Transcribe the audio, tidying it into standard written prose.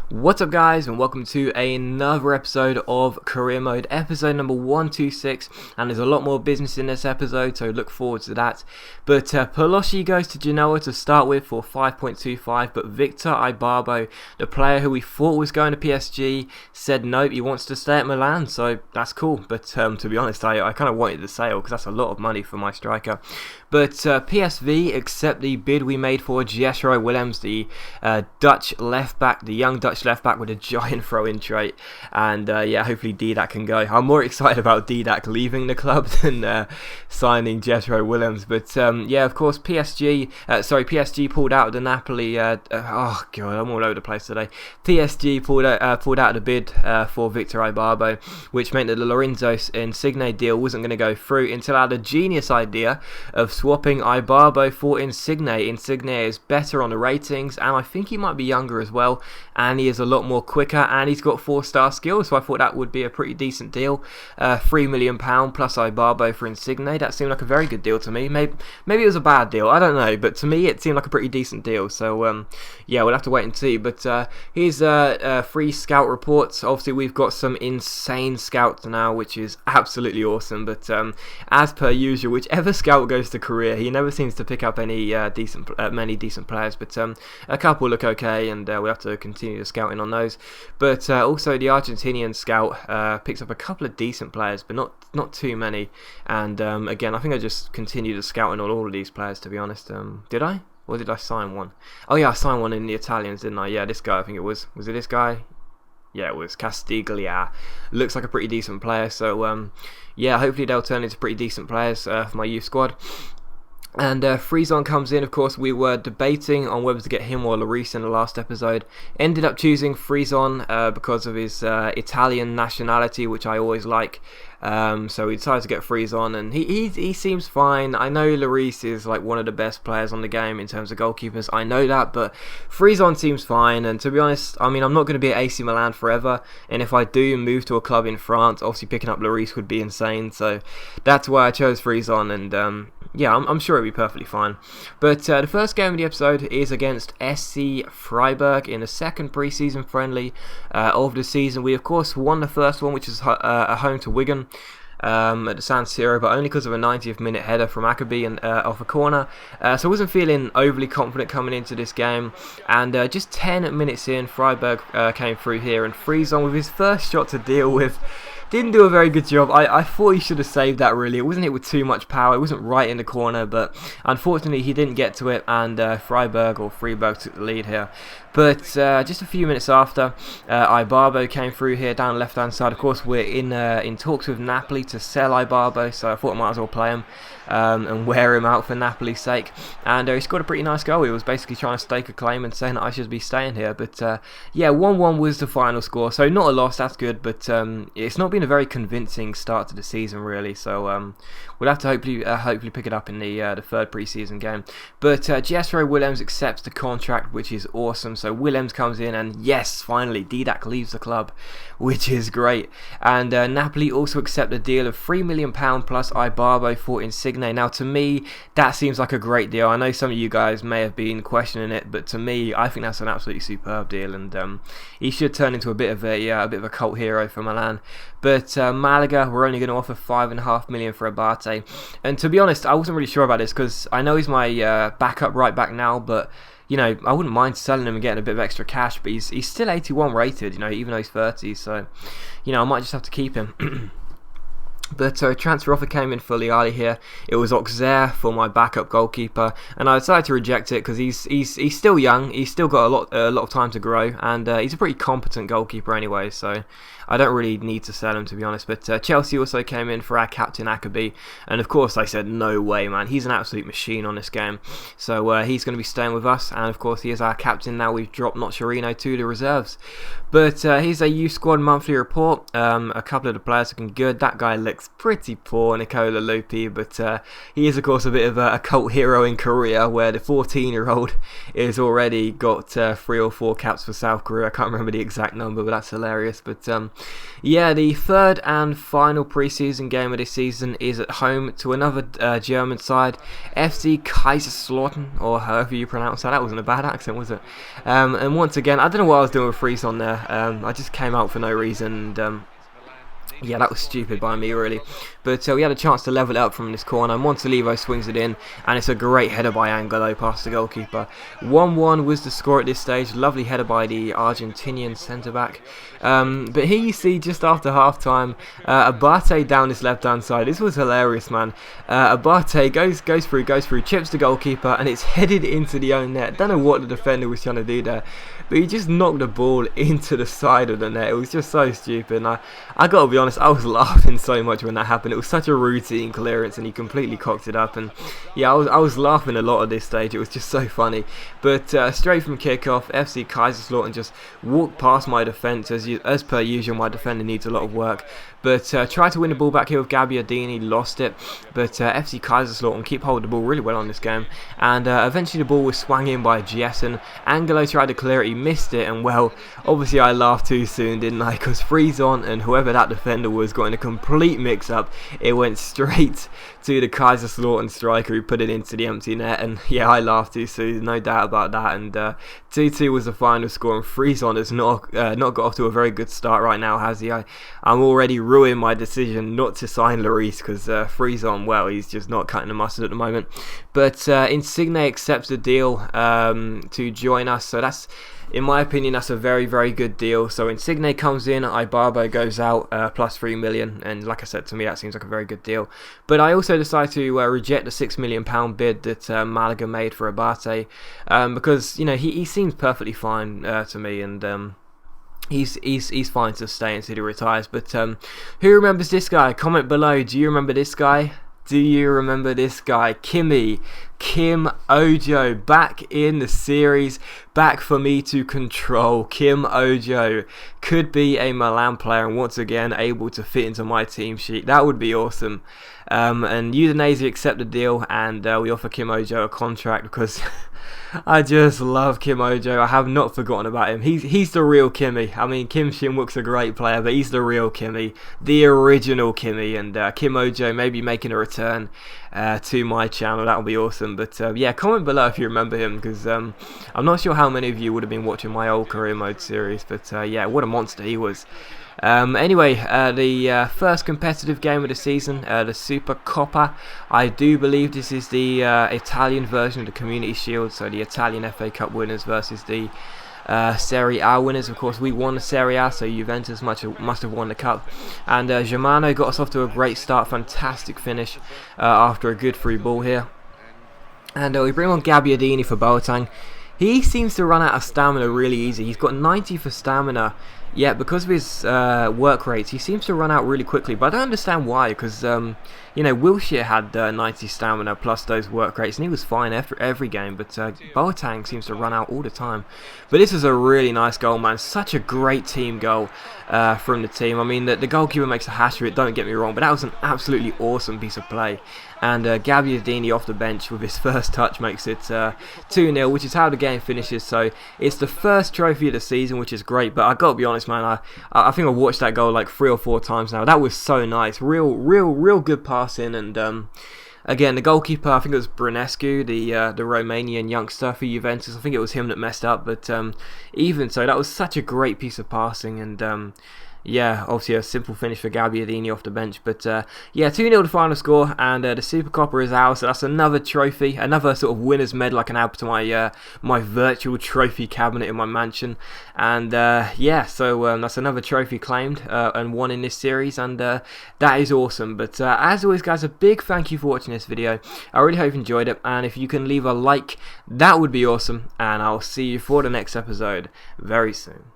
What's up guys, and welcome to another episode of Career Mode, episode number 126, and there's a lot more business in this episode, so look forward to that. But Pelosi goes to Genoa to start with for 5.25, but Victor Ibarbo, the player who we thought was going to PSG, said nope, he wants to stay at Milan, so that's cool. But to be honest, I kind of wanted the sale, because that's a lot of money for my striker. But PSV accept the bid we made for Jethro Willems, the Dutch left back, the young Dutch left back with a giant throw-in trait, and yeah, hopefully Didac can go. I'm more excited about Didac leaving the club than signing Jethro Willems. But yeah, of course, PSG pulled out of the Napoli. Oh god, I'm all over the place today. PSG pulled out the bid for Victor Ibarbo, which meant that the Lorenzo Insigne deal wasn't going to go through until I had a genius idea of swapping Ibarbo for Insigne. Insigne is better on the ratings, and I think he might be younger as well, and he is a lot more quicker, and he's got 4-star skills, so I thought that would be a pretty decent deal. £3 million plus Ibarbo for Insigne, that seemed like a very good deal to me. Maybe it was a bad deal, I don't know, but to me it seemed like a pretty decent deal, so yeah, we'll have to wait and see. But here's free scout reports. Obviously we've got some insane scouts now, which is absolutely awesome, but as per usual, whichever scout goes to career, he never seems to pick up any many decent players, but a couple look okay, and we'll have to continue the scouting on those. But also the Argentinian scout picks up a couple of decent players, but not too many. And again, I think I just continued the scouting on all of these players, to be honest. Did I? Or did I sign one? Oh yeah, I signed one in the Italians, didn't I? Yeah, this guy, I think it was. Was it this guy? Yeah, it was Castiglia. Looks like a pretty decent player, so yeah, hopefully they'll turn into pretty decent players for my youth squad. And Friesen comes in. Of course, we were debating on whether to get him or Lloris in the last episode. Ended up choosing Friesen because of his Italian nationality, which I always like. So we decided to get Friesen, and he seems fine. I know Lloris is like one of the best players on the game in terms of goalkeepers. I know that, but Friesen seems fine. And to be honest, I mean, I'm not going to be at AC Milan forever. And if I do move to a club in France, obviously picking up Lloris would be insane. So that's why I chose Friesen, and yeah, I'm sure it'll be perfectly fine. But the first game of the episode is against SC Freiburg in the second pre-season friendly of the season. We of course won the first one, which is a home to Wigan at the San Siro, but only because of a 90th minute header from Akabi and off a corner. So I wasn't feeling overly confident coming into this game, and just 10 minutes in, Freiburg came through here, and Friesen with his first shot to deal with didn't do a very good job. I thought he should have saved that, really. It wasn't hit with too much power. It wasn't right in the corner, but unfortunately he didn't get to it, and Freiburg took the lead here. But just a few minutes after, Ibarbo came through here down the left-hand side. Of course, we're in talks with Napoli to sell Ibarbo, so I thought I might as well play him and wear him out for Napoli's sake. And he scored a pretty nice goal. He was basically trying to stake a claim and saying that I should be staying here. But yeah, 1-1 was the final score, so not a loss, that's good. But it's not been a very convincing start to the season, really. So we'll have to hopefully pick it up in the third pre-season game. But Jethro Willems accepts the contract, which is awesome. So Willems comes in, and yes, finally Didac leaves the club, which is great. And Napoli also accept a deal of £3 million plus Ibarbo for Insigne. Now to me, that seems like a great deal. I know some of you guys may have been questioning it, but to me, I think that's an absolutely superb deal, and he should turn into a bit of a cult hero for Milan. But Malaga, we're only going to offer $5.5 million for Abate. And to be honest, I wasn't really sure about this, because I know he's my backup right back now, but you know, I wouldn't mind selling him and getting a bit of extra cash, but he's still 81 rated, you know, even though he's 30, so, you know, I might just have to keep him. But transfer offer came in fully early here. It was Auxerre for my backup goalkeeper, and I decided to reject it because he's still young. He's still got a lot of time to grow, and he's a pretty competent goalkeeper anyway. So I don't really need to sell him, to be honest. But Chelsea also came in for our captain Akabi, and of course I said no way, man. He's an absolute machine on this game, so he's going to be staying with us. And of course he is our captain now. We've dropped Nocerino to the reserves. But here's a youth squad monthly report. A couple of the players looking good. That guy looks pretty poor, Nicola Lupi, but he is of course a bit of a cult hero in Korea, where the 14-year-old is already got 3 or 4 caps for South Korea. I can't remember the exact number, but that's hilarious. But yeah, the third and final preseason game of this season is at home to another German side, FC Kaiserslautern, or however you pronounce that. That wasn't a bad accent, was it? And once again, I don't know what I was doing with Friesen there. I just came out for no reason, and yeah, that was stupid by me, really. But we had a chance to level it up from this corner. Montalivo swings it in, and it's a great header by Angelo past the goalkeeper. 1-1 was the score at this stage. Lovely header by the Argentinian centre-back. But here you see, just after half-time, Abate down this left-hand side. This was hilarious, man. Abate goes through, chips the goalkeeper, and it's headed into the own net. Don't know what the defender was trying to do there, but he just knocked the ball into the side of the net. It was just so stupid. And I got to be honest, I was laughing so much when that happened. It was such a routine clearance, and he completely cocked it up. And yeah, I was laughing a lot at this stage. It was just so funny. But straight from kickoff, FC Kaiserslautern just walked past my defence. As per usual, my defender needs a lot of work. But tried to win the ball back here with Gabbiadini, lost it. But FC Kaiserslautern keep hold of the ball really well on this game. And eventually the ball was swung in by Jessen. Angelo tried to clear it, he missed it. And well, obviously I laughed too soon, didn't I? Because Friesen and whoever that defender was got in a complete mix-up. It went straight to the Kaiserslautern striker who put it into the empty net. And yeah, I laughed too soon, no doubt about that. And 2-2 was the final score. And Friesen has not got off to a very good start right now, has he? I'm already ruining my decision not to sign Lloris, because Friesen, well, he's just not cutting the mustard at the moment. But Insigne accepts the deal to join us, so that's, in my opinion, that's a very, very good deal. So Insigne comes in, Ibarbo goes out, plus 3 million, and like I said, to me that seems like a very good deal. But I also decided to reject the £6 million bid that Malaga made for Abate, because, you know, he seems perfectly fine to me, and he's fine to stay until he retires. But who remembers this guy? Comment below. Do you remember this guy? Do you remember this guy? Kim Ojo, back in the series, back for me to control. Kim Ojo could be a Milan player and once again able to fit into my team sheet. That would be awesome. And Udinese accept the deal, and we offer Kim Ojo a contract because I just love Kim Ojo. I have not forgotten about him. He's the real Kimmy. I mean, Kim Shin-wook's a great player, but he's the real Kimmy, the original Kimmy. And Kim Ojo may be making a return to my channel. That would be awesome. But yeah, comment below if you remember him, because I'm not sure how many of you would have been watching my old career mode series. But yeah, what a monster he was. Anyway, the first competitive game of the season, the Super Coppa. I do believe this is the Italian version of the Community Shield, so the Italian FA Cup winners versus the Serie A winners. Of course, we won the Serie A, so Juventus must have won the cup. And Germano got us off to a great start, fantastic finish after a good free ball here. And we bring on Gabbiadini for Boateng. He seems to run out of stamina really easy. He's got 90 for stamina. Yeah, because of his work rates, he seems to run out really quickly. But I don't understand why, because, you know, Wilshere had 90 stamina plus those work rates, and he was fine after every game. But Boateng seems to run out all the time. But this is a really nice goal, man. Such a great team goal from the team. I mean, the goalkeeper makes a hash of it, don't get me wrong, but that was an absolutely awesome piece of play. And Gabbiadini off the bench with his first touch makes it 2-0, which is how the game finishes. So it's the first trophy of the season, which is great. But I got to be honest, man, I think I've watched that goal like 3 or 4 times now. That was so nice. Real good passing. And again, the goalkeeper, I think it was Brunescu, the Romanian youngster for Juventus. I think it was him that messed up. But even so, that was such a great piece of passing. And yeah, obviously a simple finish for Gabbiadini off the bench. But yeah, 2-0 the final score, and the Super Coppa is ours. So that's another trophy, another sort of winner's medal I can add to my my virtual trophy cabinet in my mansion. And yeah, so that's another trophy claimed and won in this series, and that is awesome. But as always, guys, a big thank you for watching this video. I really hope you enjoyed it, and if you can leave a like, that would be awesome. And I'll see you for the next episode very soon.